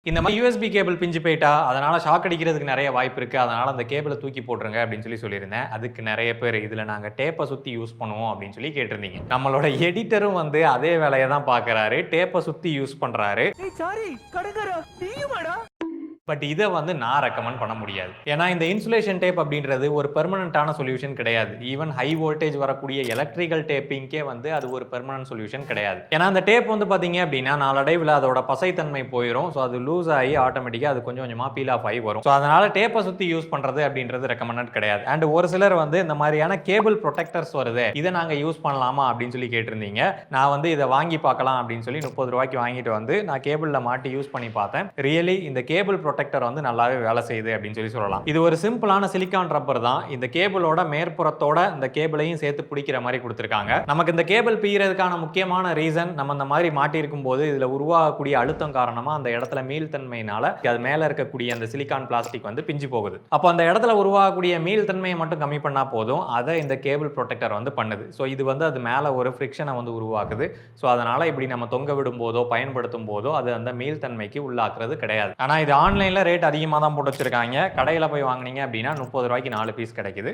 இந்த மாதிரி USB cable பிஞ்சு போயிட்டா, அதனால ஷாக் அடிக்கிறதுக்கு நெறைய வாய்ப்பு இருக்கு. அதனால அந்த கேபிள தூக்கி போட்டுருங்க அப்படின்னு சொல்லியிருந்தேன். அதுக்கு நெறைய பேர் இதுல நாங்க டேப்ப சுத்தி யூஸ் பண்ணுவோம் அப்படின்னு சொல்லி கேட்டிருந்தீங்க. நம்மளோட எடிட்டரும் வந்து அதே வேலைய தான் பார்க்குறாரு. டேப்ப சுத்தி யூஸ் பண்றாரு. ஏய் சாரி கடைக்காரா நீயுமாடா? பட் இத வந்து நான் ரெக்கமெண்ட் பண்ண முடியாது. ஏன்னா இந்த இன்சுலேஷன் டேப் அப்படின்றது ஒரு பெர்மனன்ட்டான சொல்யூஷன் கிடையாது. ஈவன் ஹை வோல்டேஜ் வரக்கூடிய எலக்ட்ரிக்கல் டேப்பிங்க்கே வந்து அது ஒரு பெர்மனன்ட் சொல்யூஷன் கிடையாது. ஏன்னா அந்த டேப் வந்து பார்த்தீங்க அப்படின்னா நாளடைவுல அதோட பசைத்தன்மை போயிரும். ஸோ அது லூஸ் ஆகி ஆட்டோமேட்டிக்கா அது கொஞ்சம் கொஞ்சமா பீல் ஆஃப் ஆகி வரும். ஸோ அதனால டேப்பை சுத்தி யூஸ் பண்றது அப்படின்றது ரெக்கமெண்டட் கிடையாது. அண்ட் ஒரு சிலர் வந்து இந்த மாதிரியான கேபிள் ப்ரொடெக்டர்ஸ் வருது. இதை நாங்க யூஸ் பண்ணலாமா அப்படின்னு சொல்லி கேட்டிருந்தீங்க. நான் வந்து இதை வாங்கி பார்க்கலாம் அப்படின்னு சொல்லி 30 ரூபாய்க்கு வாங்கிட்டு வந்து நான் கேபிள்ல மாட்டி யூஸ் பண்ணி பார்த்தேன். ரியலி இந்த கேபிள் ப்ரொடெக்டர் வந்து நல்லாவே வேலை செய்யுது அப்படின்னு சொல்லலாம். இது ஒரு சிம்பிளான சிலிக்கான் ரப்பர் தான். இந்த கேபிளோட மேற்புறத்தோட இந்த கேபிளையும் சேர்த்து பிடிக்கிற மாதிரி கொடுத்திருக்காங்க. நமக்கு இந்த கேபிள் பீறதுக்கான முக்கியமான ரீசன் நம்ம இந்த மாதிரி மாட்டி இருக்கும் போது இதுல உருவாகக்கூடிய அழுத்தம் காரணமா அந்த இடத்துல மீள்தன்மையினால அது மேல இருக்கக்கூடிய அந்த சிலிக்கான் பிளாஸ்டிக் வந்து பிஞ்சு போகுது. அப்போ அந்த இடத்துல உருவாகக்கூடிய மீள்தன்மையை மட்டும் கம்மி பண்ணா போதும். அதை இந்த கேபிள் ப்ரொடெக்டர் வந்து பண்ணுது. ஸோ இது வந்து அது மேல ஒரு ஃப்ரிக்ஷனை வந்து உருவாக்குது. ஸோ அதனால இப்படி நம்ம தொங்க விடும் போதோ பயன்படுத்தும் போதோ அது அந்த மீள்தன்மைக்கு உள்ளாக்குறது கிடையாது. ஆனா இது ஆன்லைன்ல ரேட் அதிகமாக தான் போட்டு வச்சிருக்காங்க. கடையில் போய் வாங்குனீங்க அப்படின்னா 30 ரூபாய்க்கு 4 பீஸ் கிடைக்குது.